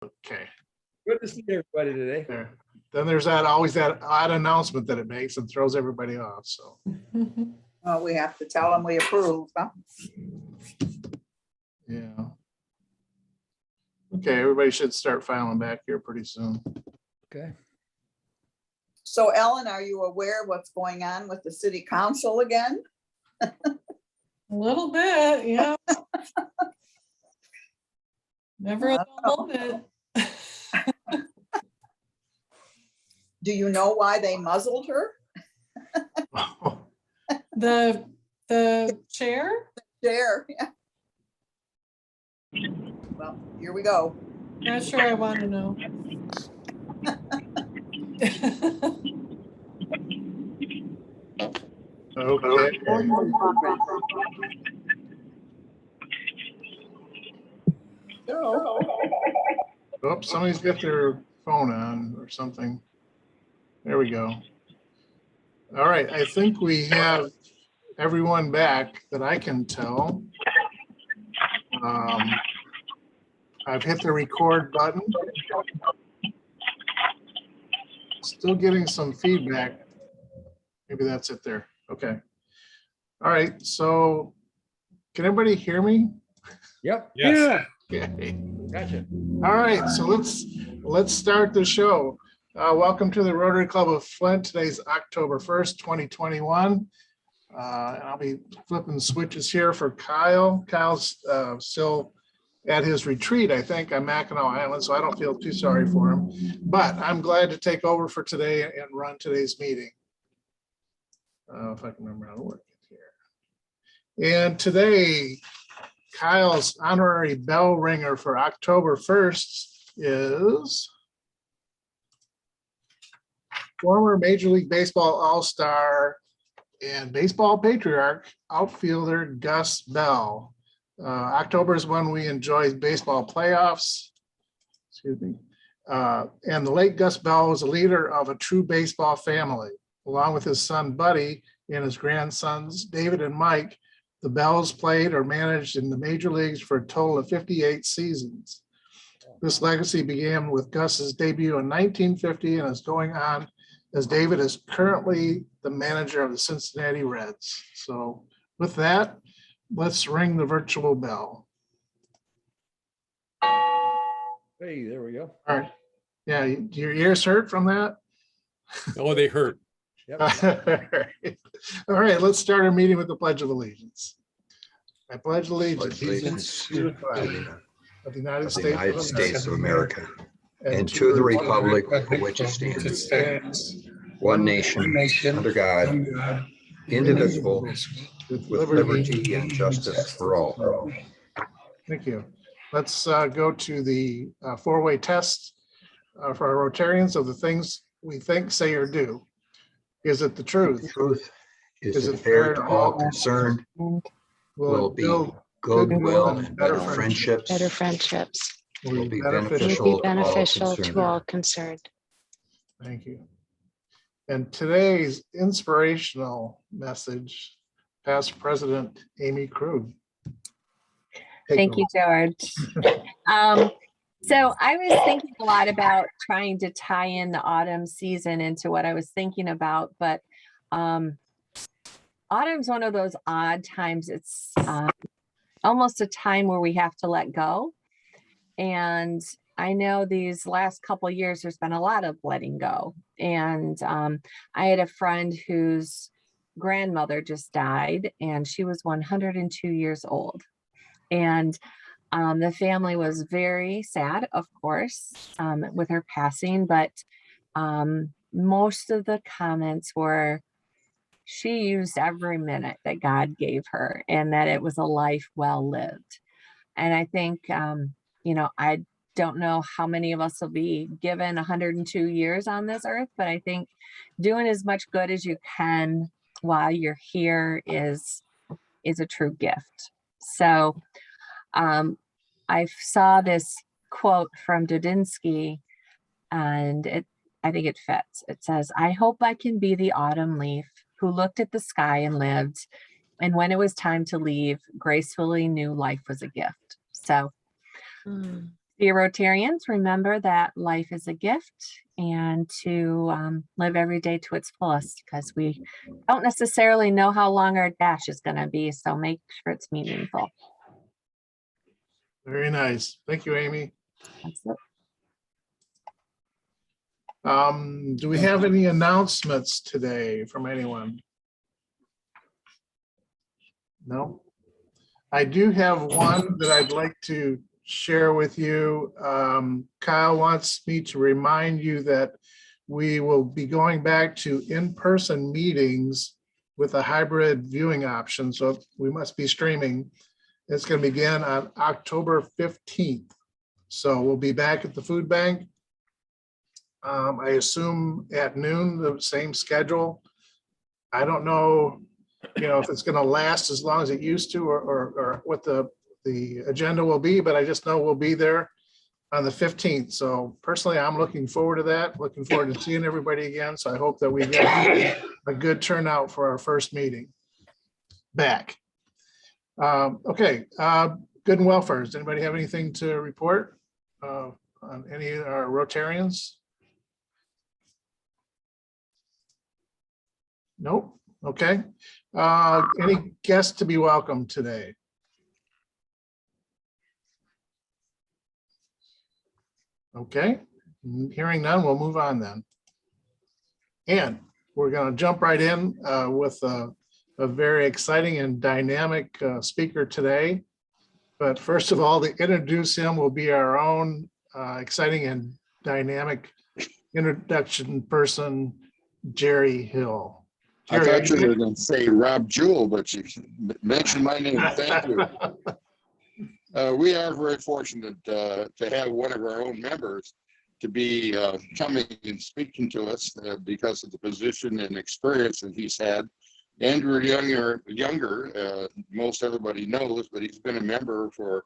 Okay. Good to see everybody today. There. Then there's always that odd announcement that it makes and throws everybody off. So Well, we have to tell them we approve, huh? yeah. Okay, everybody should start filing back here pretty soon. Okay. So Ellen, are you aware of what's going on with the city council again? A little bit, yeah. Never a dull moment. Do you know why they muzzled her? The chair? There, yeah. Well, here we go. Not sure I want to know. Okay. Oops, somebody's got their phone on or something. There we go. All right, I think we have everyone back that I can tell. I've hit the record button. Still getting some feedback. Maybe that's it there. Okay. All right, so can everybody hear me? Yep. Yes. Okay. Gotcha. All right, so let's start the show. Welcome to the Rotary Club of Flint. Today's October 1st, 2021. And I'll be flipping switches here for Kyle. Kyle's still at his retreat, I think, on Mackinac Island, so I don't feel too sorry for him. But I'm glad to take over for today and run today's meeting. If I can remember how to work it here. And today, Kyle's honorary bell ringer for October 1st is former Major League Baseball All-Star and baseball patriarch outfielder Gus Bell. October is when we enjoy baseball playoffs. Excuse me. And the late Gus Bell was a leader of a true baseball family. Along with his son Buddy and his grandsons David and Mike, the Bells played or managed in the major leagues for a total of 58 seasons. This legacy began with Gus's debut in 1950 and is going on as David is currently the manager of the Cincinnati Reds. So with that, let's ring the virtual bell. Hey, there we go. All right. Yeah, your ears hurt from that? Oh, they hurt. Yep. All right, let's start our meeting with the Pledge of Allegiance. I pledge allegiance Allegiance to the flag of the United of the United States of America America and to the republic for which it stands, one nation, under God, indivisible, with liberty and justice for all. Thank you. Let's go to the four-way test for our Rotarians of the things we think, say, or do. Is it the truth? Truth is it fair to all concerned? Will be goodwill and better friendships. Better friendships. Will be Will beneficial be beneficial to concerned. all concerned. Thank you. And today's inspirational message, past President Amy Krug. Thank you, George. So I was thinking a lot about trying to tie in the autumn season into what I was thinking about, but autumn's one of those odd times. It's almost a time where we have to let go. And I know these last couple of years, there's been a lot of letting go. And I had a friend whose grandmother just died, and she was 102 years old. And the family was very sad, of course, with her passing, but most of the comments were she used every minute that God gave her and that it was a life well lived. And I think, I don't know how many of us will be given 102 years on this earth, but I think doing as much good as you can while you're here is a true gift. So I saw this quote from Dudinsky, and I think it fits. It says, "I hope I can be the autumn leaf who looked at the sky and lived, and when it was time to leave, gracefully knew life was a gift." So Dear Rotarians, remember that life is a gift and to live every day to its fullest because we don't necessarily know how long our dash is going to be. So make sure it's meaningful. Very nice. Thank you, Amy. That's it. Do we have any announcements today from anyone? No. I do have one that I'd like to share with you. Kyle wants me to remind you that we will be going back to in-person meetings with a hybrid viewing option. So we must be streaming. It's going to begin on October 15th. So we'll be back at the food bank. I assume at noon, the same schedule. I don't know, if it's going to last as long as it used to or what the agenda will be, but I just know we'll be there on the 15th. So personally, I'm looking forward to that. Looking forward to seeing everybody again. So I hope that we get a good turnout for our first meeting back. Okay, good and welfare. Does anybody have anything to report on any of our Rotarians? Nope. Okay. Any guests to be welcome today? Okay, hearing none, we'll move on then. And we're going to jump right in with a very exciting and dynamic speaker today. But first of all, to introduce him will be our own exciting and dynamic introduction person, Jerry Hill. I thought you were going to say Rob Jewell, but you mentioned my name. Thank you. We are very fortunate to have one of our own members to be coming and speaking to us because of the position and experience that he's had. Andrew Younger, most everybody knows, but he's been a member for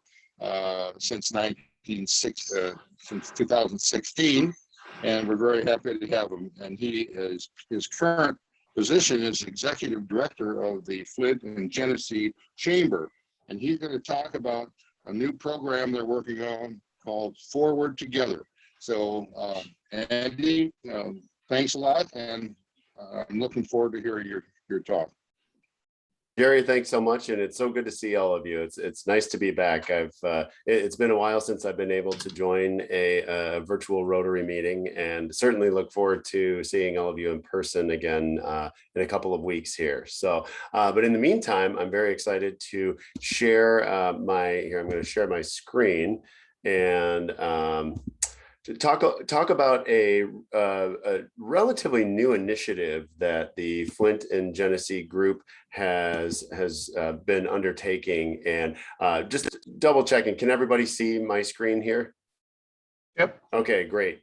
since 2016, and we're very happy to have him. And his current position is executive director of the Flint and Genesee Chamber, and he's going to talk about a new program they're working on called Forward Together. So Andy, thanks a lot, and I'm looking forward to hearing your talk. Jerry, thanks so much, and it's so good to see all of you. It's nice to be back. It's been a while since I've been able to join a virtual Rotary meeting, and certainly look forward to seeing all of you in person again in a couple of weeks here. So, but in the meantime, I'm very excited to share I'm going to share my screen and to talk about a relatively new initiative that the Flint and Genesee group has been undertaking. And just double checking, can everybody see my screen here? Yep. Okay, great.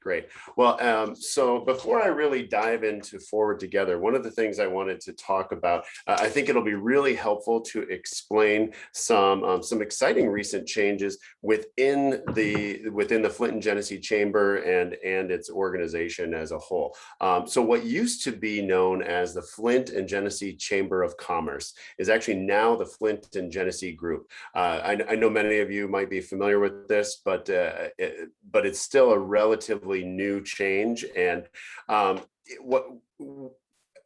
Well, so before I really dive into Forward Together, one of the things I wanted to talk about, I think it'll be really helpful to explain some exciting recent changes within the Flint and Genesee Chamber and its organization as a whole. So what used to be known as the Flint and Genesee Chamber of Commerce is actually now the Flint and Genesee Group. I know many of you might be familiar with this, but it's still a relatively new change, and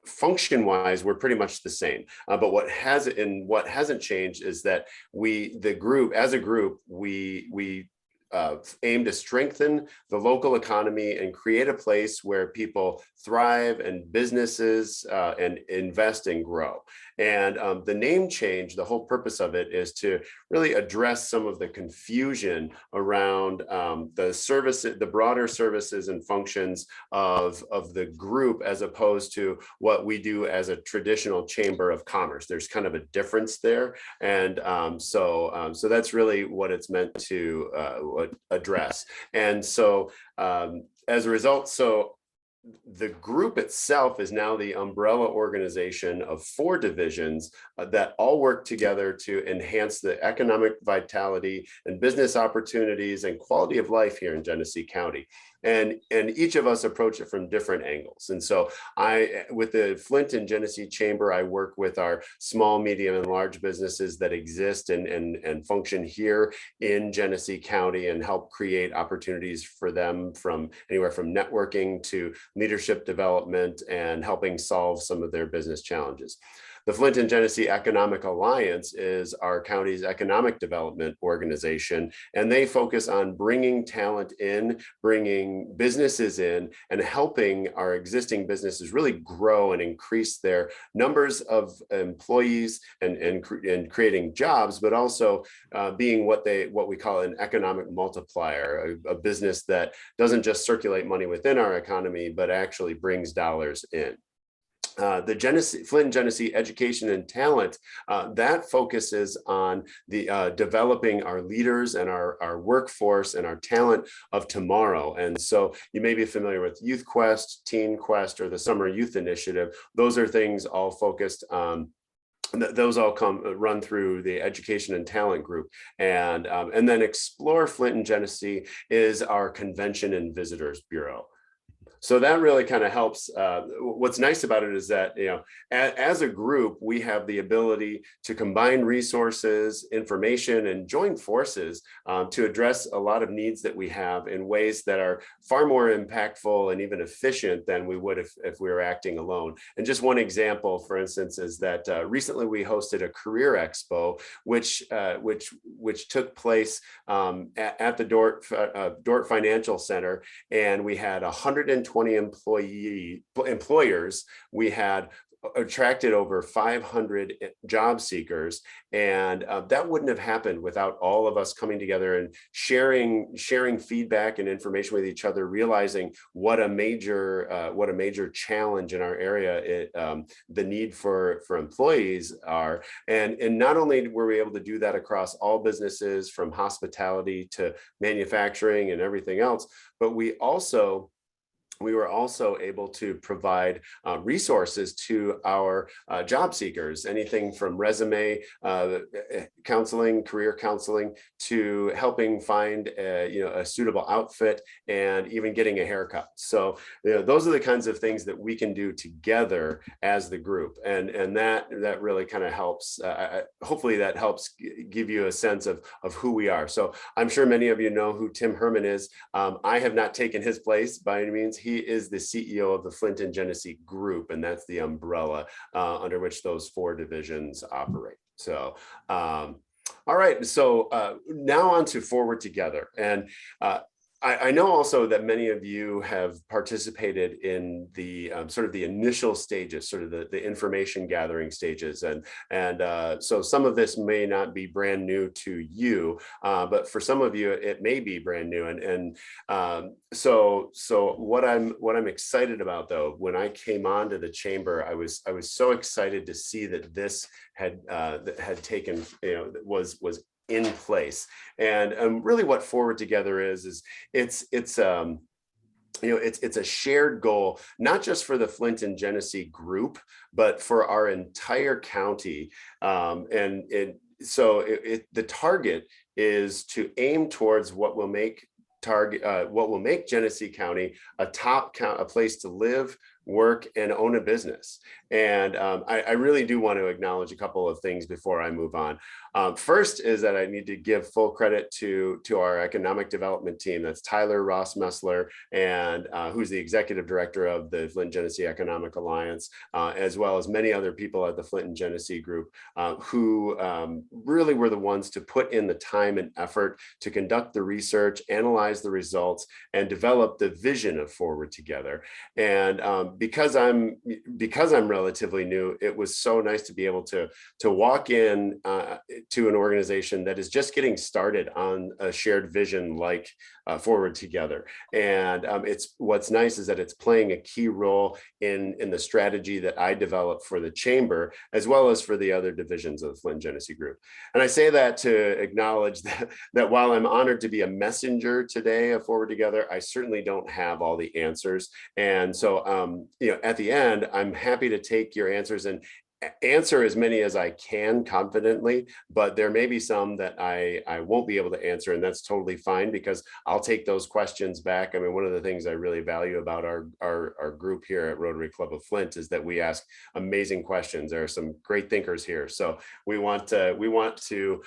function wise we're pretty much the same, but what hasn't changed is that we aim to strengthen the local economy and create a place where people thrive and businesses and invest and grow. And the name change, the whole purpose of it is to really address some of the confusion around the broader services and functions of the group, as opposed to what we do as a traditional chamber of commerce. There's kind of a difference there. And so that's really what it's meant to address. And so as a result, the group itself is now the umbrella organization of 4 divisions that all work together to enhance the economic vitality and business opportunities and quality of life here in Genesee County. And each of us approach it from different angles. And so with the Flint and Genesee Chamber, I work with our small, medium, and large businesses that exist and function here in Genesee County and help create opportunities for them from anywhere from networking to leadership development and helping solve some of their business challenges. The Flint and Genesee Economic Alliance is our county's economic development organization, and they focus on bringing talent in, bringing businesses in, and helping our existing businesses really grow and increase their numbers of employees and creating jobs, but also being what we call an economic multiplier, a business that doesn't just circulate money within our economy, but actually brings dollars in. The Flint and Genesee Education and Talent, that focuses on the developing our leaders and our workforce and our talent of tomorrow. And so you may be familiar with Youth Quest, Teen Quest, or the Summer Youth Initiative. Those are things all focused on those all run through the Education and Talent Group. And then Explore Flint and Genesee is our Convention and Visitors Bureau. So that really kind of helps. What's nice about it is that, as a group, we have the ability to combine resources, information, and join forces to address a lot of needs that we have in ways that are far more impactful and even efficient than we would if we were acting alone. And just one example, for instance, is that recently we hosted a career expo, which took place at the Dort Financial Center, and we had 120 employers. We had attracted over 500 job seekers, and that wouldn't have happened without all of us coming together and sharing feedback and information with each other, realizing what a major challenge in our area the need for employees are. And not only were we able to do that across all businesses, from hospitality to manufacturing and everything else, but we were also able to provide resources to our job seekers, anything from resume counseling, career counseling, to helping find a suitable outfit and even getting a haircut. So those are the kinds of things that we can do together as the group, and that really kind of helps. Hopefully that helps give you a sense of who we are. So I'm sure many of you know who Tim Herman is. I have not taken his place by any means. He is the CEO of the Flint and Genesee Group, and that's the umbrella under which those 4 divisions operate. So, all right. So now on to Forward Together. And I know also that many of you have participated in the sort of the initial stages, sort of the information gathering stages, and so some of this may not be brand new to you, but for some of you it may be brand new. And so what I'm excited about, though, when I came onto the chamber, I was so excited to see that this had taken, was in place. And really what Forward Together is it's a shared goal, not just for the Flint and Genesee Group, but for our entire county. The target is to aim towards what will make Genesee County a place to live, work, and own a business. And I really do want to acknowledge a couple of things before I move on. First is that I need to give full credit to our economic development team. That's Tyler Ross Messler, and who's the executive director of the Flint Genesee Economic Alliance, as well as many other people at the Flint and Genesee Group, who really were the ones to put in the time and effort to conduct the research, analyze the results, and develop the vision of Forward Together. And because I'm relatively new, it was so nice to be able to walk in to an organization that is just getting started on a shared vision like Forward Together. And it's what's nice is that it's playing a key role in the strategy that I developed for the chamber, as well as for the other divisions of the Flint Genesee Group. And I say that to acknowledge that while I'm honored to be a messenger today of Forward Together, I certainly don't have all the answers. And so, at the end, I'm happy to take your answers and answer as many as I can confidently, but there may be some that I won't be able to answer, and that's totally fine because I'll take those questions back. I mean, one of the things I really value about our group here at Rotary Club of Flint is that we ask amazing questions. There are some great thinkers here, so we want to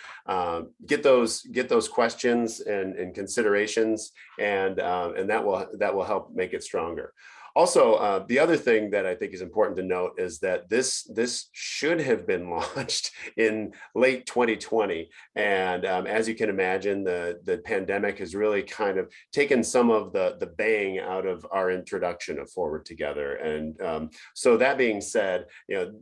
get those questions and considerations, and that will help make it stronger. Also, the other thing that I think is important to note is that this should have been launched in late 2020. And as you can imagine, the pandemic has really kind of taken some of the bang out of our introduction of Forward Together. And so that being said,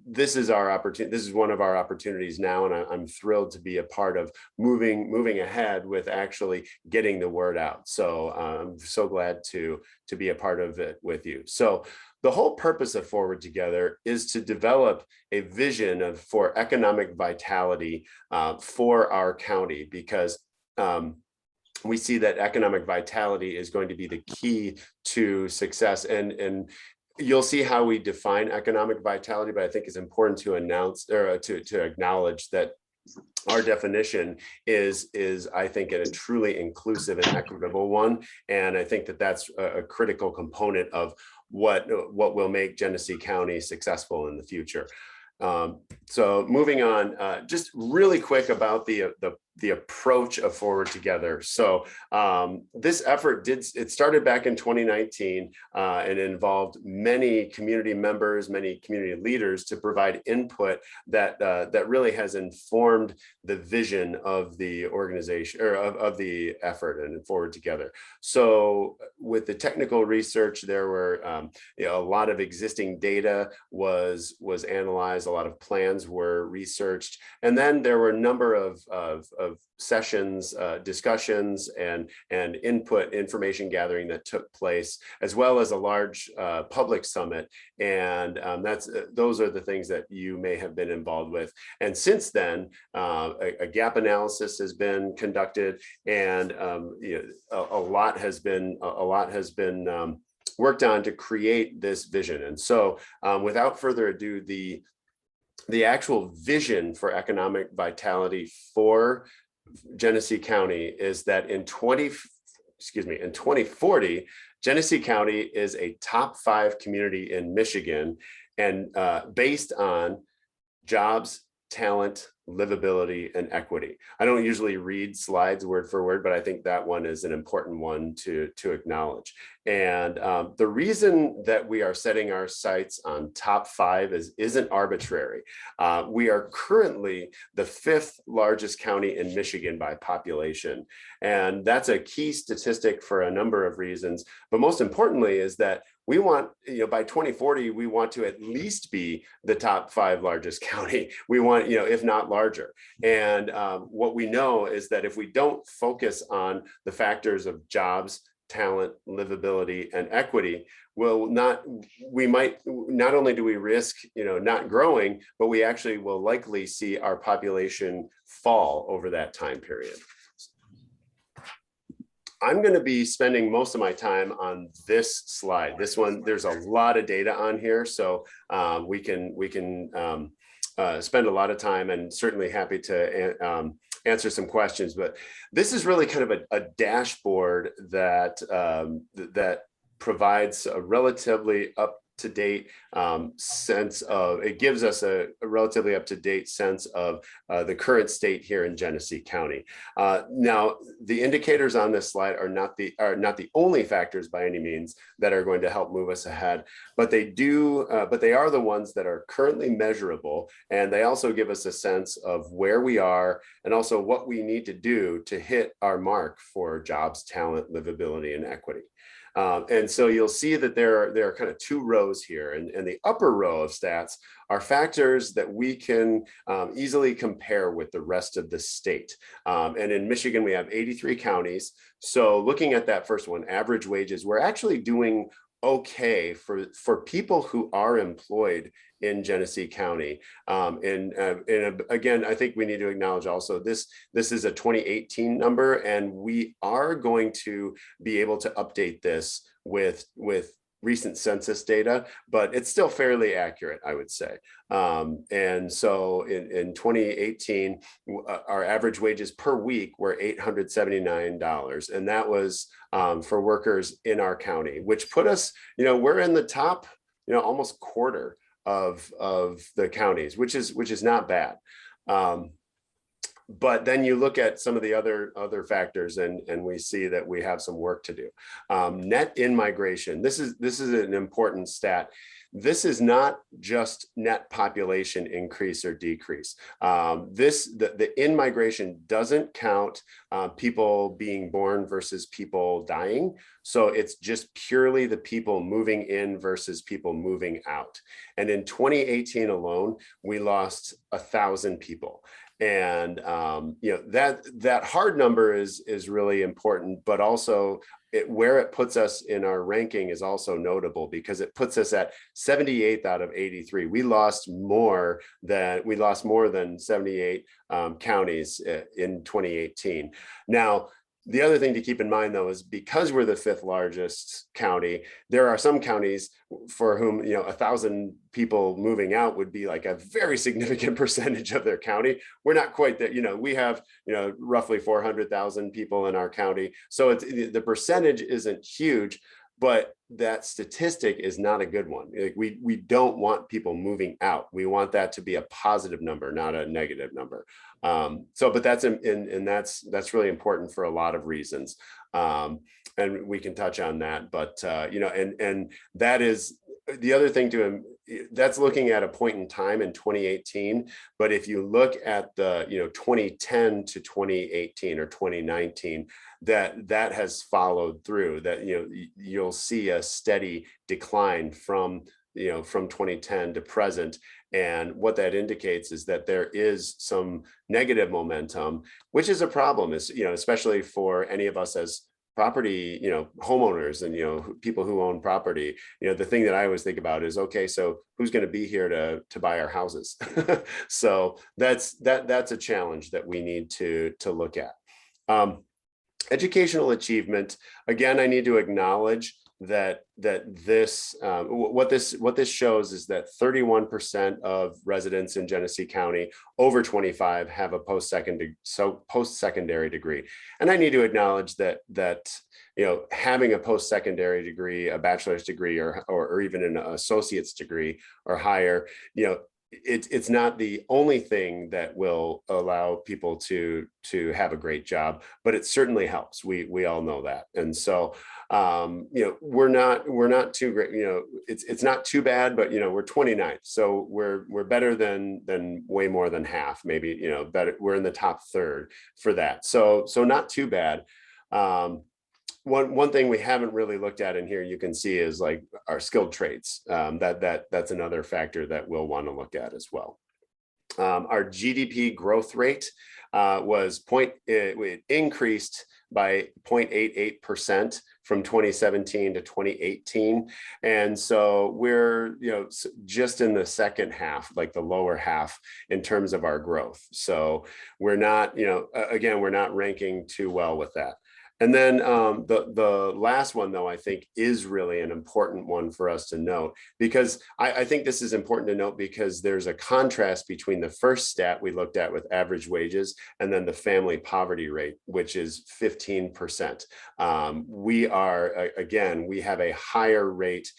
this is our opportunity. This is one of our opportunities now, and I'm thrilled to be a part of moving ahead with actually getting the word out. So I'm so glad to be a part of it with you. So the whole purpose of Forward Together is to develop a vision for economic vitality for our county, because we see that economic vitality is going to be the key to success. And you'll see how we define economic vitality, but I think it's important to announce or to acknowledge that our definition is I think a truly inclusive and equitable one, and I think that that's a critical component of what will make Genesee County successful in the future. So moving on, just really quick about the approach of Forward Together. So this effort started back in 2019 and involved many community members, many community leaders to provide input that really has informed the vision of the organization or of the effort and Forward Together. So with the technical research, there were a lot of existing data was analyzed, a lot of plans were researched, and then there were a number of sessions, discussions, and input information gathering that took place, as well as a large public summit. And those are the things that you may have been involved with. And since then, a gap analysis has been conducted, and a lot has been worked on to create this vision. And so, without further ado, the actual vision for economic vitality for Genesee County is that in 2040, Genesee County is a top 5 community in Michigan, and based on jobs, talent, livability, and equity. I don't usually read slides word for word, but I think that one is an important one to acknowledge. And the reason that we are setting our sights on top 5 isn't arbitrary. We are currently the 5th largest county in Michigan by population. And that's a key statistic for a number of reasons. But most importantly is that we want, by 2040, we want to at least be the top 5 largest county. We want, if not larger. And what we know is that if we don't focus on the factors of jobs, talent, livability, and equity, we might not only do we risk, not growing, but we actually will likely see our population fall over that time period. I'm going to be spending most of my time on this slide. This one, there's a lot of data on here, so we can spend a lot of time, and certainly happy to answer some questions. But this is really kind of a dashboard that provides a relatively up-to-date sense of, it gives us a relatively up-to-date sense of the current state here in Genesee County. Now, the indicators on this slide are not the only factors by any means that are going to help move us ahead, but they are the ones that are currently measurable, and they also give us a sense of where we are and also what we need to do to hit our mark for jobs, talent, livability, and equity. And so you'll see that there are kind of two rows here, and the upper row of stats are factors that we can easily compare with the rest of the state. And in Michigan, we have 83 counties. So looking at that first one, average wages, we're actually doing okay for people who are employed in Genesee County. And again, I think we need to acknowledge also this is a 2018 number, and we are going to be able to update this with recent census data, but it's still fairly accurate, I would say. And so in 2018, our average wages per week were $879. And that was for workers in our county, which put us, we're in the top, almost quarter of the counties, which is not bad. But then you look at some of the other factors, and we see that we have some work to do. Net in-migration. This is an important stat. This is not just net population increase or decrease. The in-migration doesn't count people being born versus people dying. So it's just purely the people moving in versus people moving out. And in 2018 alone, we lost 1,000 people. And that hard number is really important, but also where it puts us in our ranking is also notable, because it puts us at 78th out of 83. We lost more than 78 counties in 2018. Now, the other thing to keep in mind, though, is because we're the 5th largest county, there are some counties for whom 1,000 people moving out would be like a very significant percentage of their county. We're not quite there. We have roughly 400,000 people in our county, so the percentage isn't huge, but that statistic is not a good one. Like we don't want people moving out. We want that to be a positive number, not a negative number. But that's that's really important for a lot of reasons. And we can touch on that, but and that is the other thing that's looking at a point in time in 2018. But if you look at the 2010 to 2018 or 2019, that has followed through, that you'll see a steady decline from 2010 to present. And what that indicates is that there is some negative momentum, which is a problem, especially for any of us as property, homeowners and, people who own property. The thing that I always think about is, okay, so who's going to be here to buy our houses? So that's a challenge that we need to look at. Educational achievement. Again, I need to acknowledge that this what this shows is that 31% of residents in Genesee County over 25 have a post-secondary degree. And I need to acknowledge that having a post-secondary degree, a bachelor's degree, or even an associate's degree or higher, it's not the only thing that will allow people to have a great job, but it certainly helps. We all know that. And so we're not too great, it's not too bad, but we're 29th. So we're better than way more than half, maybe, better. We're in the top third for that. So not too bad. One thing we haven't really looked at in here, you can see, is like our skilled trades. That's another factor that we'll want to look at as well. Our GDP growth rate it increased by 0.88% from 2017 to 2018. And so we're, just in the second half, like the lower half in terms of our growth. So we're not, again, we're not ranking too well with that. And then the last one, though, I think is really an important one for us to note, because I think this is important to note because there's a contrast between the first stat we looked at with average wages and then the family poverty rate, which is 15%. We have a higher rate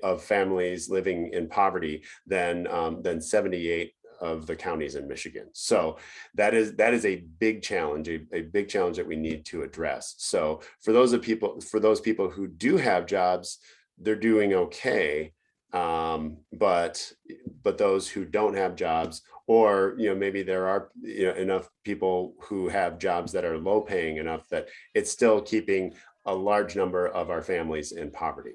of families living in poverty than 78 of the counties in Michigan. So that is a big challenge, a big challenge that we need to address. So for those people who do have jobs, they're doing okay. But those who don't have jobs, or maybe there are enough people who have jobs that are low paying enough that it's still keeping a large number of our families in poverty.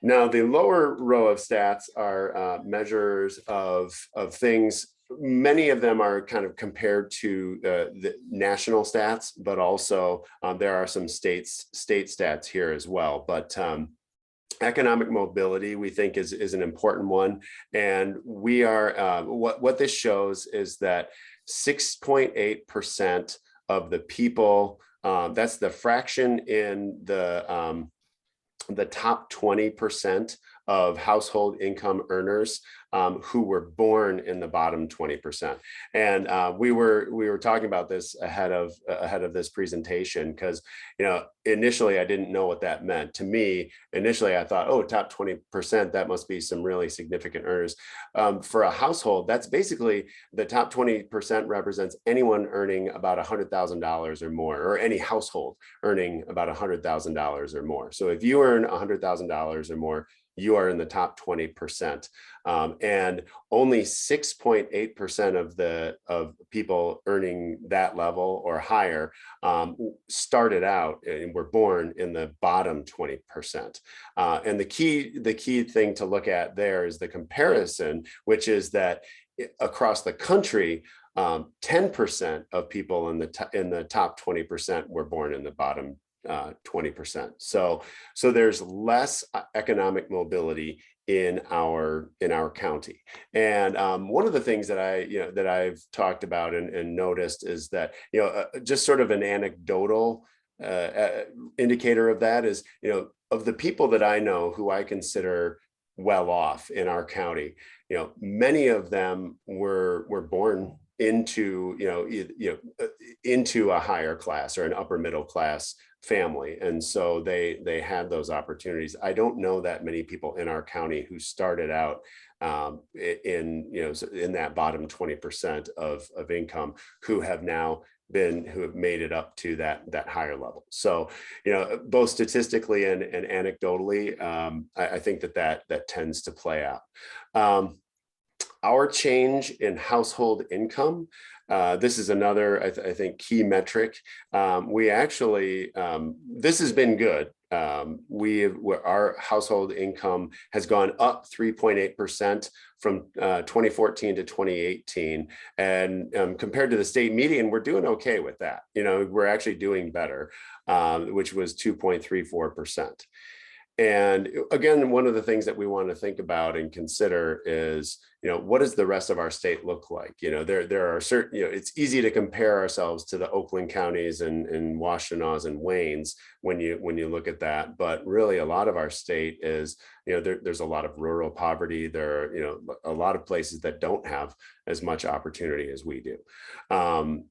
Now, the lower row of stats are measures of things. Many of them are kind of compared to the national stats, but also there are some state stats here as well. But economic mobility, we think, is an important one. And we are, what this shows is that 6.8% of the people, that's the fraction in the top 20% of household income earners who were born in the bottom 20%. And we were talking about this ahead of this presentation, because initially I didn't know what that meant. To me, initially I thought, oh, top 20%, that must be some really significant earners. For a household, that's basically the top 20% represents anyone earning about $100,000 or more, or any household earning about $100,000 or more. So if you earn $100,000 or more, you are in the top 20%. And only 6.8% of people earning that level or higher started out and were born in the bottom 20%. And the key thing to look at there is the comparison, which is that across the country, 10% of people in the top 20% were born in the bottom 20%. So there's less economic mobility in our county. And one of the things that I've talked about and noticed is that just sort of an anecdotal indicator of that is of the people that I know who I consider well off in our county, many of them were born into into a higher class or an upper middle class family, and so they had those opportunities. I don't know that many people in our county who started out in that bottom 20% of income who have made it up to that higher level. So both statistically and anecdotally, I think that tends to play out. Our change in household income, this is another, I think, key metric. We actually, this has been good. Our household income has gone up 3.8% from 2014 to 2018. And compared to the state median, we're doing okay with that. We're actually doing better, which was 2.34%. And again, one of the things that we want to think about and consider is, what does the rest of our state look like? There are certain, it's easy to compare ourselves to the Oakland counties and Washtenaws and Waynes when you look at that. But really, a lot of our state is, there's a lot of rural poverty. There are, a lot of places that don't have as much opportunity as we do. But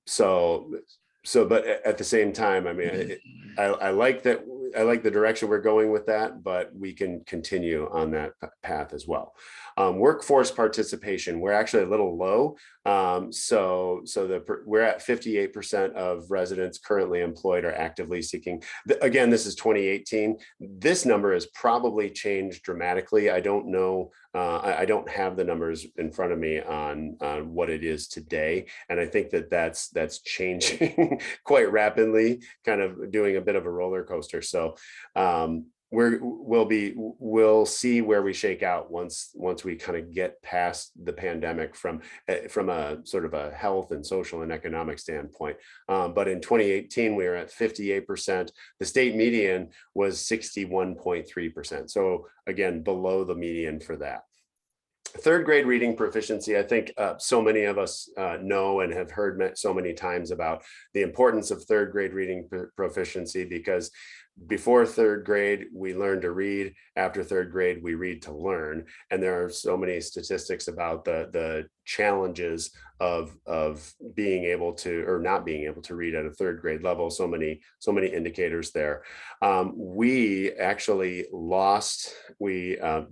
at the same time, I mean, I like that. I like the direction we're going with that, but we can continue on that path as well. Workforce participation, we're actually a little low. We're at 58% of residents currently employed or actively seeking. Again, this is 2018. This number has probably changed dramatically. I don't know. I don't have the numbers in front of me on what it is today. And I think that's changing quite rapidly, kind of doing a bit of a roller coaster. So we'll see where we shake out once we kind of get past the pandemic from a sort of a health and social and economic standpoint. But in 2018, we were at 58%. The state median was 61.3%. So again, below the median for that. Third grade reading proficiency, I think so many of us know and have heard so many times about the importance of third grade reading proficiency, because before third grade, we learn to read. After third grade, we read to learn. And there are so many statistics about the challenges of being able to, or not being able to read at a third grade level. So many indicators there. We actually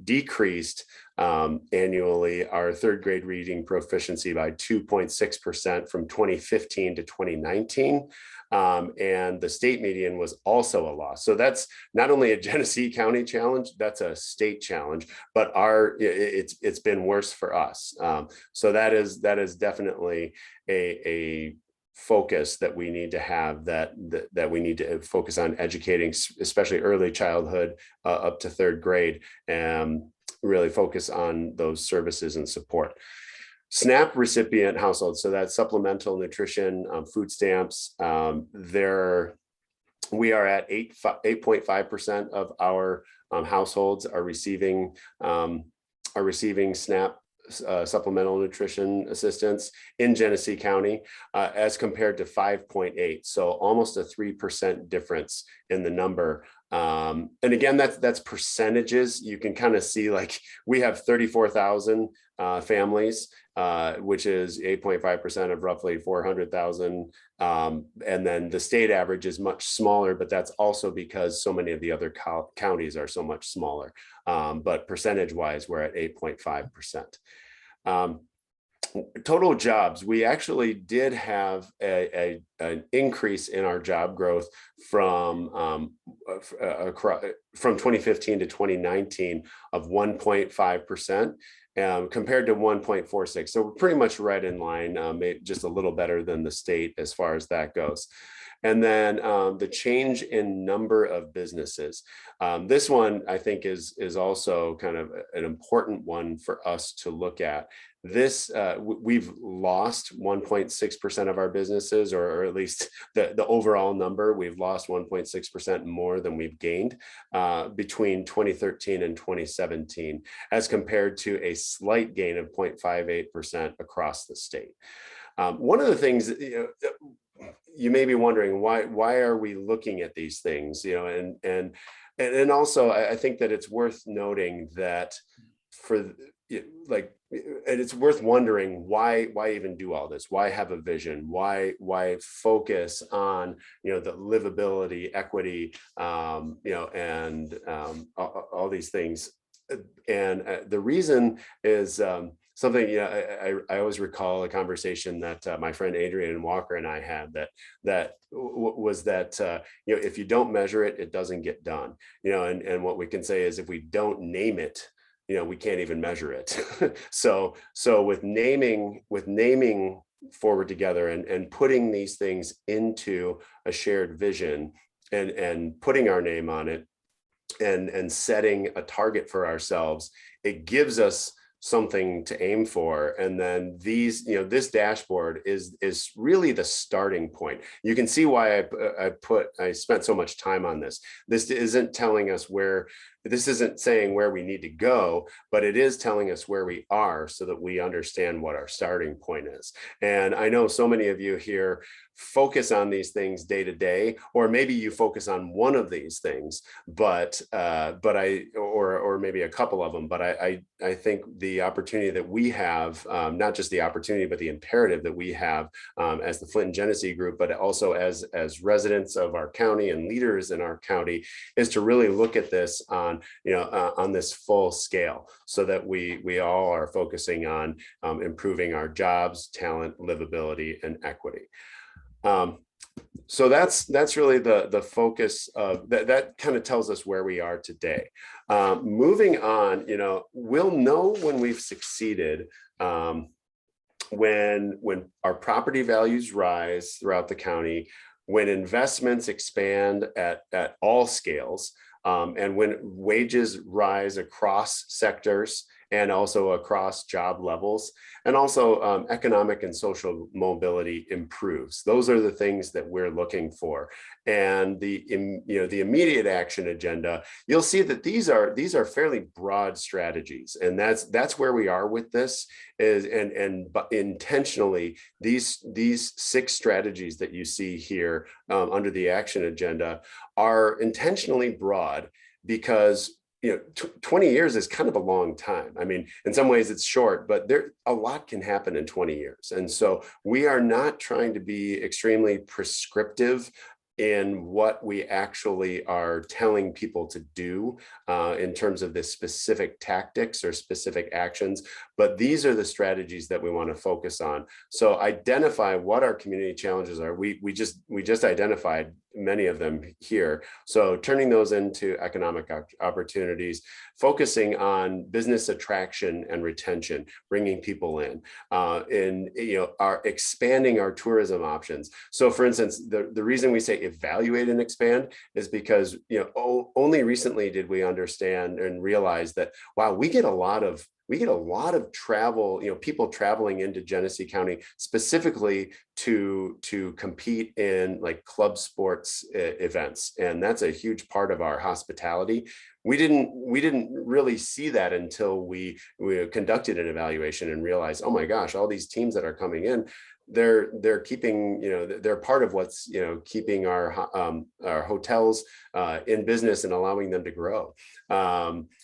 decreased annually our third grade reading proficiency by 2.6% from 2015 to 2019. And the state median was also a loss. So that's not only a Genesee County challenge, that's a state challenge, but it's been worse for us. So that is definitely a focus that we need to have, that we need to focus on educating, especially early childhood up to third grade, and really focus on those services and support. SNAP recipient households, so that's supplemental nutrition, food stamps. We are at 8.5% of our households are receiving SNAP supplemental nutrition assistance in Genesee County, as compared to 5.8. So almost a 3% difference in the number. And again, that's percentages. You can kind of see, like, we have 34,000 families, which is 8.5% of roughly 400,000. And then the state average is much smaller, but that's also because so many of the other counties are so much smaller. But percentage wise, we're at 8.5%. Total jobs, we actually did have an increase in our job growth from 2015 to 2019 of 1.5%. Compared to 1.46. So we're pretty much right in line, maybe just a little better than the state as far as that goes. And then the change in number of businesses. This one, I think, is also kind of an important one for us to look at. This, we've lost 1.6% of our businesses, or at least the overall number. We've lost 1.6% more than we've gained between 2013 and 2017, as compared to a slight gain of 0.58% across the state. One of the things, you may be wondering, why are we looking at these things? And also I think that it's worth noting that and it's worth wondering why even do all this? Why have a vision? Why focus on the livability, equity, and all these things? And the reason is something, I always recall a conversation that my friend Adrian Walker and I had, that if you don't measure it, it doesn't get done. And what we can say is, if we don't name it, we can't even measure it. So with naming Forward Together and putting these things into a shared vision and putting our name on it and setting a target for ourselves, it gives us something to aim for. And then this dashboard is really the starting point. You can see why I spent so much time on this. This isn't telling us this isn't saying where we need to go, but it is telling us where we are, so that we understand what our starting point is. And I know so many of you here focus on these things day to day, or maybe you focus on one of these things, or maybe a couple of them. But I think the opportunity that we have, not just the opportunity, but the imperative that we have as the Flint and Genesee group, but also as residents of our county and leaders in our county, is to really look at this on this full scale, so that we all are focusing on improving our jobs, talent, livability, and equity. So that's really the focus of that kind of tells us where we are today. Moving on, we'll know when we've succeeded when our property values rise throughout the county, when investments expand at all scales, and when wages rise across sectors and also across job levels, and also economic and social mobility improves. Those are the things that we're looking for. And the immediate action agenda, you'll see that these are fairly broad strategies, and that's where we are with this. But intentionally, these 6 strategies that you see here under the action agenda are intentionally broad, because 20 years is kind of a long time. I mean, in some ways it's short, but a lot can happen in 20 years. And so we are not trying to be extremely prescriptive in what we actually are telling people to do in terms of the specific tactics or specific actions, but these are the strategies that we want to focus on. So identify what our community challenges are. We just identified many of them here. So turning those into economic opportunities, focusing on business attraction and retention, bringing people in, are expanding our tourism options. So for instance, the reason we say evaluate and expand is because, only recently did we understand and realize that, wow, we get a lot of travel, people traveling into Genesee County specifically to compete in like club sports events. And that's a huge part of our hospitality. We didn't really see that until we conducted an evaluation and realized, oh my gosh, all these teams that are coming in, they're keeping, they're part of what's, keeping our hotels in business and allowing them to grow.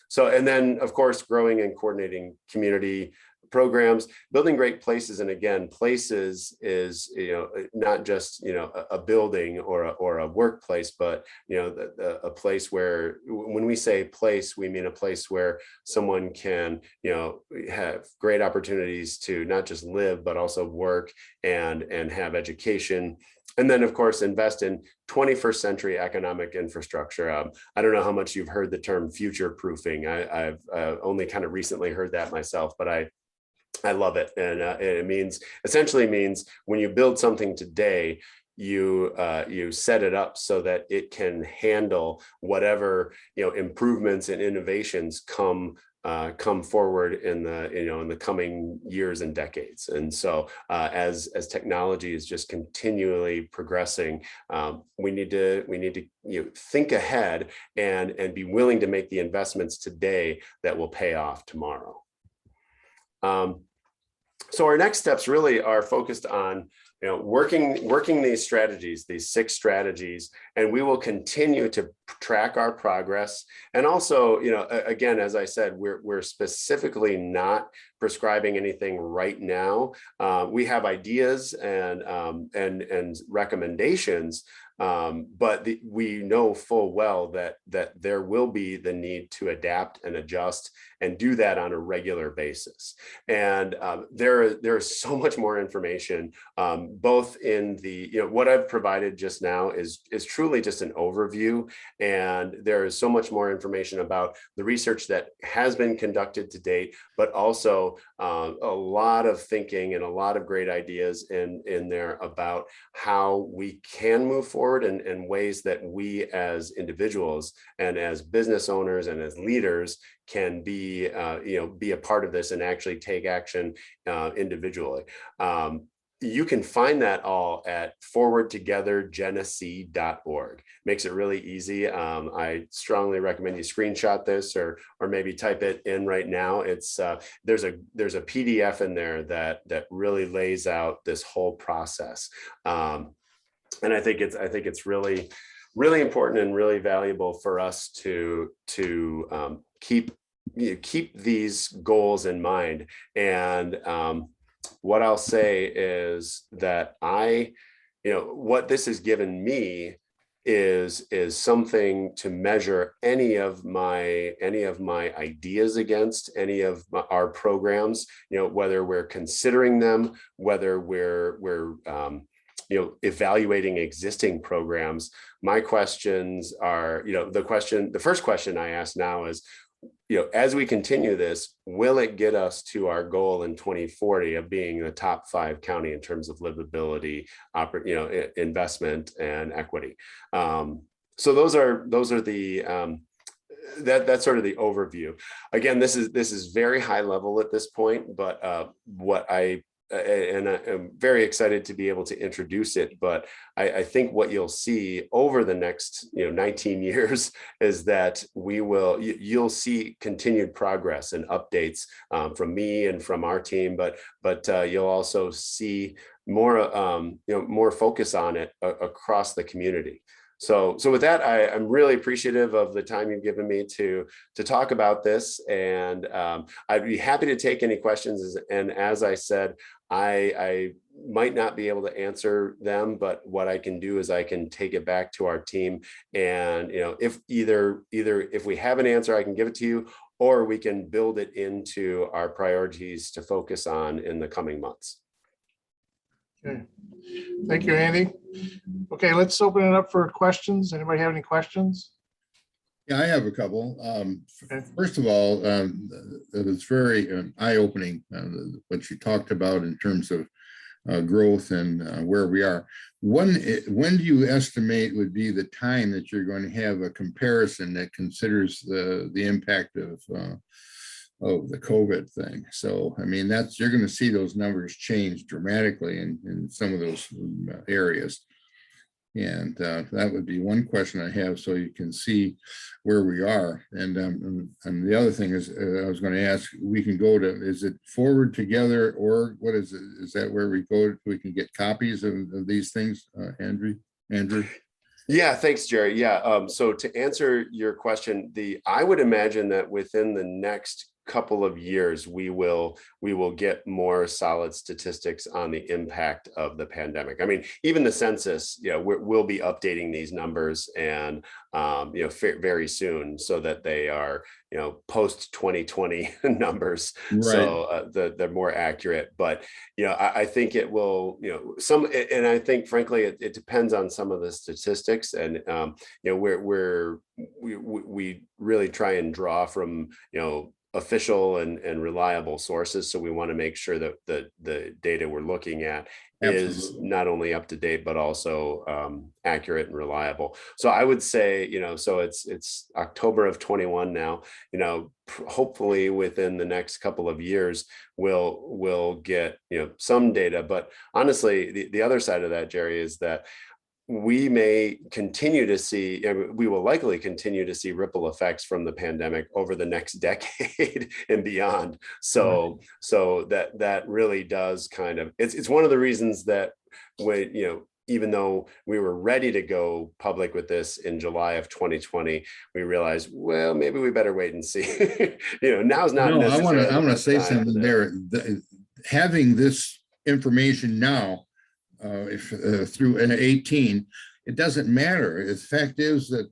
So, and then of course, growing and coordinating community programs, building great places. And again, places is, not just, a building or a workplace, but, a place where, when we say place, we mean a place where someone can, have great opportunities to not just live, but also work and have education. And then, of course, invest in 21st century economic infrastructure. I don't know how much you've heard the term future proofing. I've only kind of recently heard that myself, but I love it. And it essentially means when you build something today, you set it up so that it can handle whatever, improvements and innovations come forward in the coming years and decades. And so as technology is just continually progressing, we need to think ahead and be willing to make the investments today that will pay off tomorrow. So our next steps really are focused on working these strategies, these 6 strategies, and we will continue to track our progress. And also, again, as I said, we're specifically not prescribing anything right now. We have ideas and recommendations, but we know full well that there will be the need to adapt and adjust and do that on a regular basis. And there is so much more information, both in the, what I've provided just now is truly just an overview. And there is so much more information about the research that has been conducted to date, but also a lot of thinking and a lot of great ideas in there about how we can move forward and ways that we as individuals and as business owners and as leaders can be a part of this and actually take action individually. You can find that all at forwardtogethergenesee.org. Makes it really easy. I strongly recommend you screenshot this or maybe type it in right now. It's there's a PDF in there that really lays out this whole process. And I think it's really important and really valuable for us to keep these goals in mind. And what I'll say is that what this has given me is something to measure any of my ideas against, any of our programs, whether we're considering them, whether we're evaluating existing programs. My questions are, the first question I ask now is, as we continue this, will it get us to our goal in 2040 of being the top 5 county in terms of livability, investment and equity? So those are the that's sort of the overview. Again, this is very high level at this point, but and I'm very excited to be able to introduce it, but I think what you'll see over the next 19 years is that you'll see continued progress and updates from me and from our team, but you'll also see more focus on it across the community. So with that, I'm really appreciative of the time you've given me to talk about this, and I'd be happy to take any questions. And as I said, I might not be able to answer them, but what I can do is I can take it back to our team, and if if we have an answer, I can give it to you, or we can build it into our priorities to focus on in the coming months. Okay. Thank you, Andy. Okay, let's open it up for questions. Anybody have any questions? Yeah, I have a couple. Okay. First of all, it was very eye-opening what you talked about in terms of growth and where we are. When do you estimate would be the time that you're going to have a comparison that considers the impact of the COVID thing? So, I mean, you're going to see those numbers change dramatically in some of those areas. And that would be one question I have, so you can see where we are. And the other thing is, I was going to ask, we can go to, is it Forward Together, or what is it? Is that where we go? We can get copies of these things, Andrew? Yeah, thanks, Jerry. Yeah. So to answer your question, I would imagine that within the next couple of years, we will get more solid statistics on the impact of the pandemic. I mean, even the census, we'll be updating these numbers and very soon, so that they are post 2020 numbers. Right. So they're more accurate. But I think it will and I think frankly it depends on some of the statistics, and we really try and draw from official and reliable sources. So we want to make sure that the data we're looking at is not only up to date, but also accurate and reliable. So I would say, so it's October of 21 now, hopefully within the next couple of years, we'll get, some data. But honestly, the other side of that, Jerry, is that we may continue to see, we will likely continue to see ripple effects from the pandemic over the next decade and beyond. So that really does kind of, it's one of the reasons that when, even though we were ready to go public with this in July of 2020, we realized, well, maybe we better wait and see. Now's not necessarily. I want to say something there. Having this information now, through an 18, it doesn't matter. The fact is that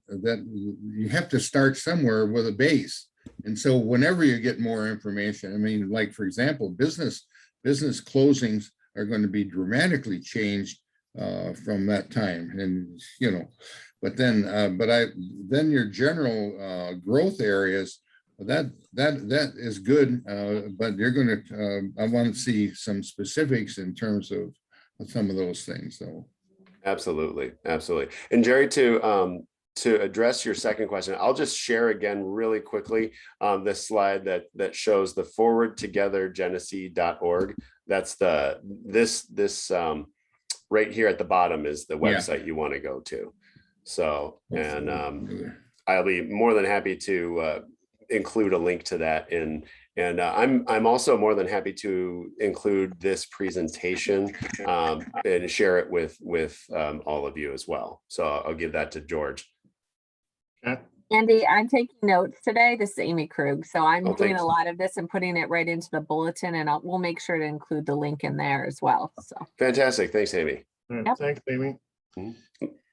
you have to start somewhere with a base. And so whenever you get more information, I mean, like, for example, business closings are going to be dramatically changed from that time. And, but then your general growth areas, that is good. But you're going to, I want to see some specifics in terms of some of those things. So absolutely. And Jerry, to address your second question, I'll just share again really quickly this slide that shows the forwardtogethergenesee.org. That's this right here at the bottom is the website you want to go to. So, and I'll be more than happy to include a link to that and I'm also more than happy to include this presentation and share it with all of you as well. So I'll give that to George. Okay. Andy, I'm taking notes today. This is Amy Krug. So I'm doing thanks. a lot of this and putting it right into the bulletin, and we'll make sure to include the link in there as well. So fantastic. Thanks, Amy. Yep. Thanks, Amy.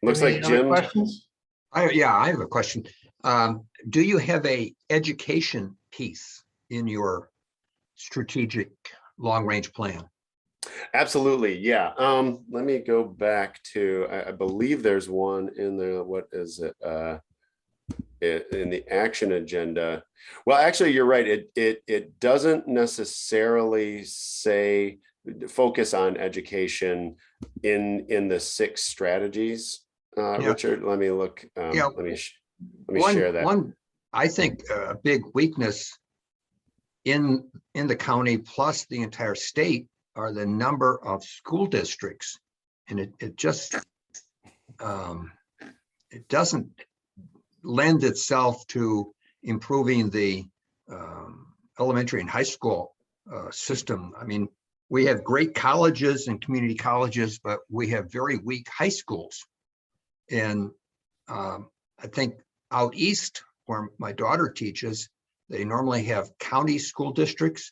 Looks like Jim. Questions? I have a question. Do you have a education piece in your strategic long-range plan? Absolutely. Yeah. Let me go back to, I believe there's one in there. What is it? In the action agenda. Well, actually, you're right. It doesn't necessarily say focus on education in the 6 strategies. Richard, let me look. Let me share that. I think a big weakness in the county plus the entire state are the number of school districts, and it just it doesn't lend itself to improving the elementary and high school system. I mean, we have great colleges and community colleges, but we have very weak high schools. And I think out east, where my daughter teaches, they normally have county school districts,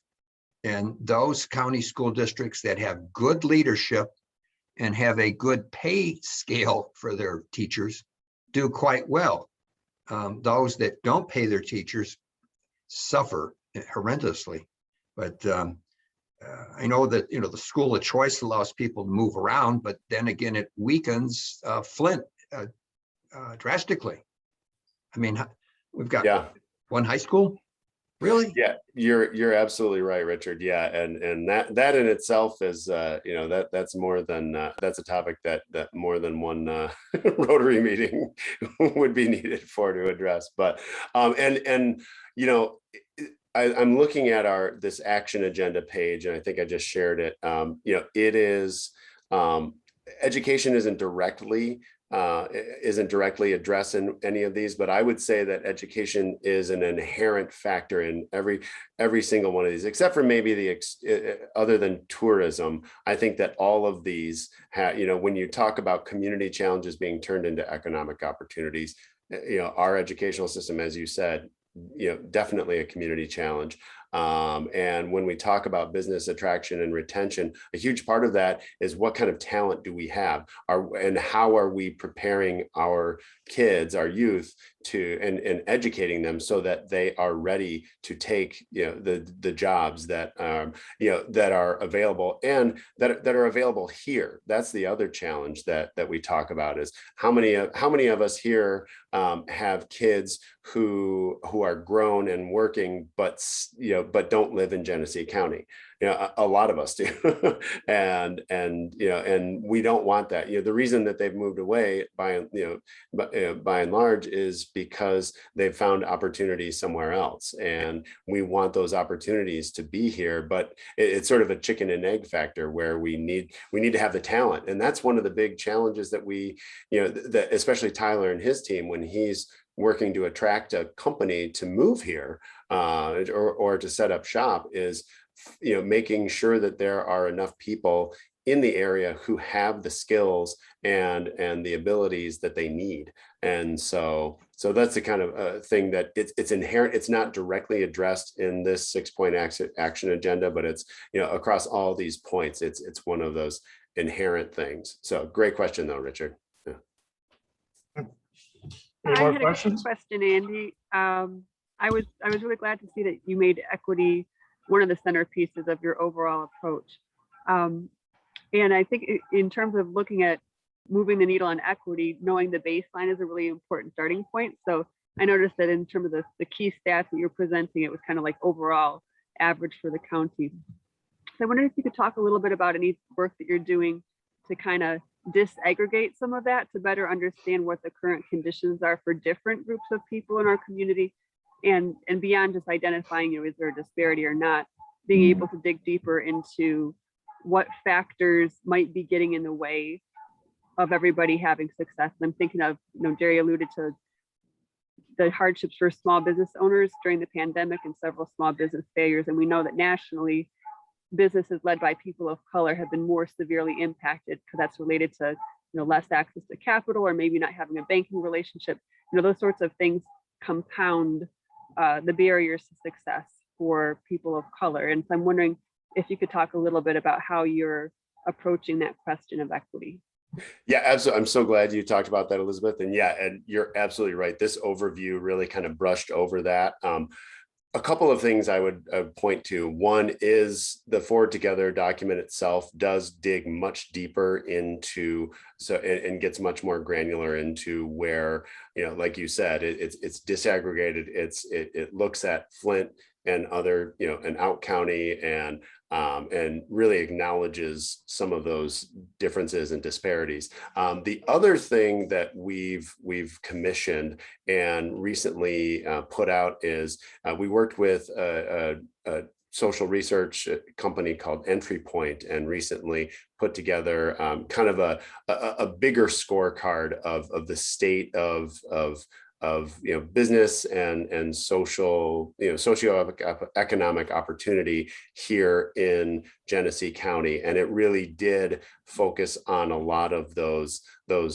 and those county school districts that have good leadership and have a good pay scale for their teachers do quite well. Those that don't pay their teachers suffer horrendously. But I know that, the school of choice allows people to move around, but then again, it weakens Flint drastically. I mean, we've got Yeah. one high school, really? Yeah, you're absolutely right, Richard. Yeah, and that in itself is that's more than that's a topic that more than one Rotary meeting would be needed for to address. But and I'm looking at this action agenda page, and I think I just shared it. It is education isn't directly addressing any of these, but I would say that education is an inherent factor in every single one of these, except for maybe other than tourism. I think that all of these when you talk about community challenges being turned into economic opportunities, our educational system, as you said, definitely a community challenge. And when we talk about business attraction and retention, a huge part of that is what kind of talent do we have, and how are we preparing our kids, our youth, and educating them so that they are ready to take the jobs that that are available, and that are available here. That's the other challenge that we talk about, is how many of us here have kids who are grown and working, but don't live in Genesee County. A lot of us do. and we don't want that. The reason that they've moved away by and large is because they've found opportunities somewhere else, and we want those opportunities to be here. But it's sort of a chicken and egg factor, where we need to have the talent. And that's one of the big challenges that that especially Tyler and his team, when he's working to attract a company to move here or to set up shop, is making sure that there are enough people in the area who have the skills and the abilities that they need. And so that's the kind of thing that it's inherent. It's not directly addressed in this 6-point action agenda, but it's across all these points. It's one of those inherent things. So great question though, Richard. Yeah. Any I more had questions? a question, Andy. I was really glad to see that you made equity one of the centerpieces of your overall approach. And I think in terms of looking at moving the needle on equity, knowing the baseline is a really important starting point. So I noticed that in terms of the key stats that you're presenting, it was kind of like overall average for the county. So I wonder if you could talk a little bit about any work that you're doing to kind of disaggregate some of that, to better understand what the current conditions are for different groups of people in our community, and beyond just identifying, is there a disparity or not, being able to dig deeper into what factors might be getting in the way of everybody having success. And I'm thinking of, Jerry alluded to the hardships for small business owners during the pandemic and several small business failures. And we know that nationally, businesses led by people of color have been more severely impacted, because that's related to less access to capital, or maybe not having a banking relationship. Those sorts of things compound the barriers to success for people of color. And so I'm wondering if you could talk a little bit about how you're approaching that question of equity. Yeah, absolutely. I'm so glad you talked about that, Elizabeth. And yeah, and you're absolutely right. This overview really kind of brushed over that. A couple of things I would point to. One is the Forward Together document itself does dig much deeper into, and gets much more granular into where, like you said, it's disaggregated. It looks at Flint and other, and out county, and really acknowledges some of those differences and disparities. The other thing that we've commissioned and recently put out is we worked with a social research company called Entry Point, and recently put together kind of a bigger scorecard of the state of business and social, socioeconomic opportunity here in Genesee County. And it really did focus on a lot of those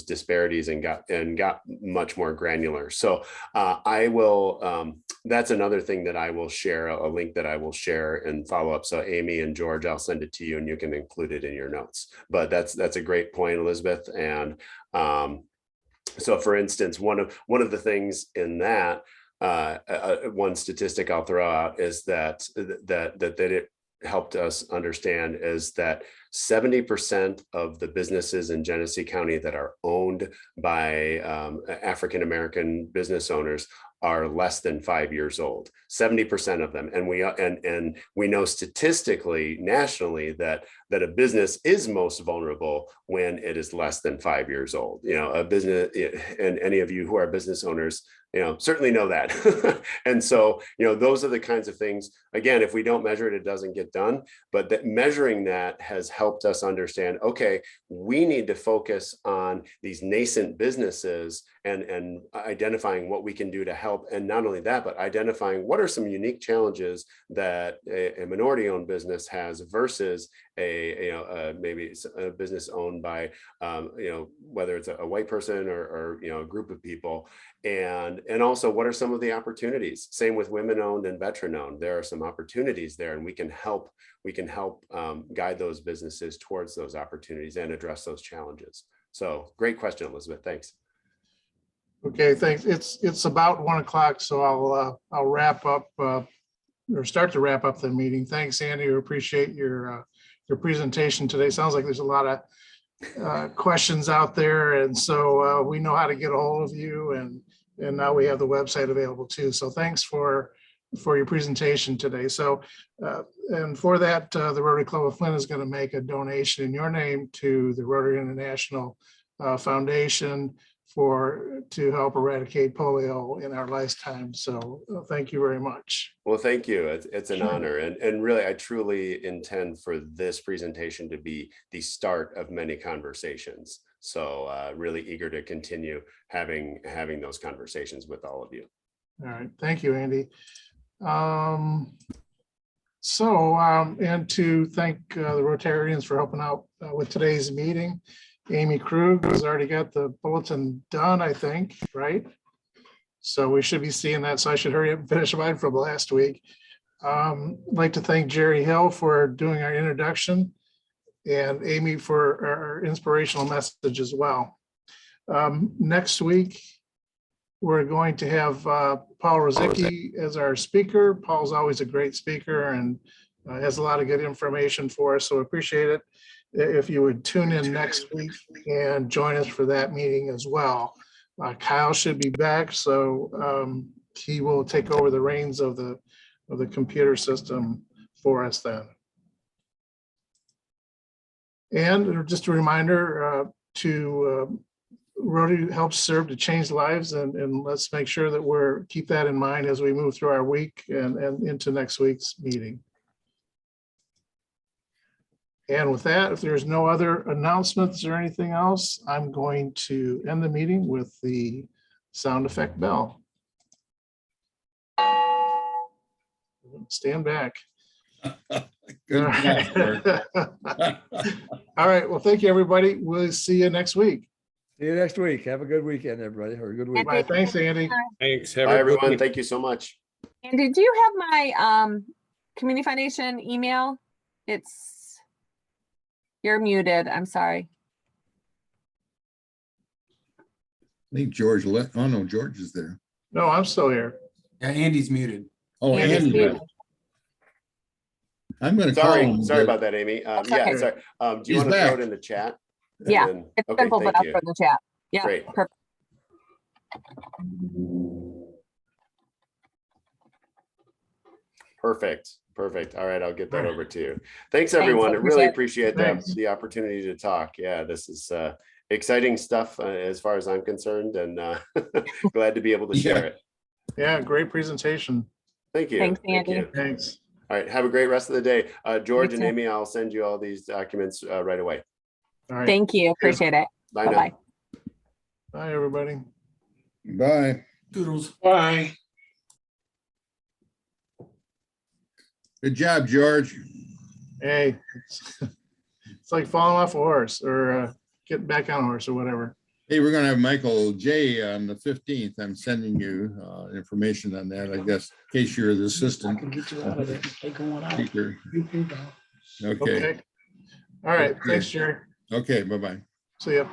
disparities and got much more granular. So I will, that's another thing that I will share, a link that I will share and follow up. So Amy and George, I'll send it to you and you can include it in your notes. But that's a great point, Elizabeth. And so for instance, one of the things in that, one statistic I'll throw out is that it helped us understand is that 70% of the businesses in Genesee County that are owned by African-American business owners are less than 5 years old, 70% of them. And we know statistically, nationally, that a business is most vulnerable when it is less than 5 years old. You know, a business, and any of you who are business owners, you know, certainly know that. And so, you know, those are the kinds of things, again, if we don't measure it, it doesn't get done. But that measuring that has helped us understand, okay, we need to focus on these nascent businesses and identifying what we can do to help. And not only that, but identifying what are some unique challenges that a minority owned business has versus maybe a business owned by, whether it's a white person or a group of people. And also, what are some of the opportunities? Same with women owned and veteran owned. There are some opportunities there, and we can help guide those businesses towards those opportunities and address those challenges. So great question, Elizabeth. Thanks. Okay, thanks. It's about 1 o'clock, so I'll wrap up or start to wrap up the meeting. Thanks, Andy. We appreciate your presentation today. Sounds like there's a lot of questions out there, and so we know how to get a hold of you, and now we have the website available too. So thanks for your presentation today. So and for that, the Rotary Club of Flint is going to make a donation in your name to the Rotary International Foundation to help eradicate polio in our lifetime. So thank you very much. Well, thank you. It's an honor. And really, I truly intend for this presentation to be the start of many conversations. So really eager to continue having those conversations with all of you. All right. Thank you, Andy. And to thank the Rotarians for helping out with today's meeting. Amy Krug has already got the bulletin done, I think, right? So we should be seeing that. So I should hurry up and finish mine from last week. I'd like to thank Jerry Hill for doing our introduction and Amy for our inspirational message as well. Next week, we're going to have Paul Rosicki as our speaker. Paul's always a great speaker and has a lot of good information for us. So appreciate it if you would tune in next week and join us for that meeting as well. Kyle should be back, so he will take over the reins of the computer system for us then. And just a reminder Rotary helps serve to change lives, and let's make sure that keep that in mind as we move through our week and into next week's meeting. And with that, if there's no other announcements or anything else, I'm going to end the meeting with the sound effect bell. Stand back. Good job, All right. Well, thank you, everybody. We'll see you next week. See you next week. Have a good weekend, everybody, or a good week. Bye. Thanks, Andy. Thanks. Bye, everyone. Thank you so much. Andy, do you have my Community Foundation email? You're muted. I'm sorry. I think George left. Oh, no, George is there. No, I'm still here. Yeah, Andy's muted. Oh, Andy's Andy. muted. I'm going to call him. Sorry about that, Amy. Yeah, okay. sorry. Do you want to throw it in the chat? Yeah, then, it's okay, simple, but thank I'll you. put in the chat. Yeah, Great. perfect. Perfect. All right, I'll get that over to you. Thanks, everyone. I really appreciate the opportunity to talk. Yeah, this is exciting stuff as far as I'm concerned, and glad to be able to share it. Yeah, great presentation. Thank you. Thanks, Thank Andy. you. Thanks. All right, have a great rest of the day. George You and too. Amy, I'll send you all these documents right away. All right. Thank you. Appreciate it. Bye Bye-bye. now. Bye, everybody. Bye. Doodles. Bye. Good job, George. Hey, it's like falling off a horse or getting back on a horse or whatever. Hey, we're going to have Michael J on the 15th. I'm sending you information on that, I guess, in case you're the I assistant. can get you out of there. Take one out. Speaker. You can go. Okay. Okay. All right. Thanks, Jerry. Okay. Bye-bye. See ya.